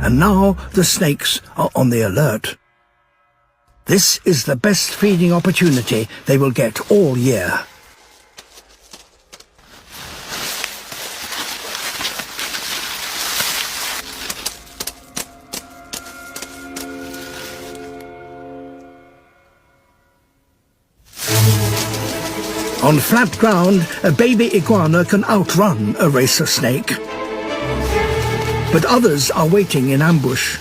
and now the snakes are on the alert. This is the best feeding opportunity they will get all year. On flat ground, a baby iguana can outrun a racer snake. But others are waiting in ambush.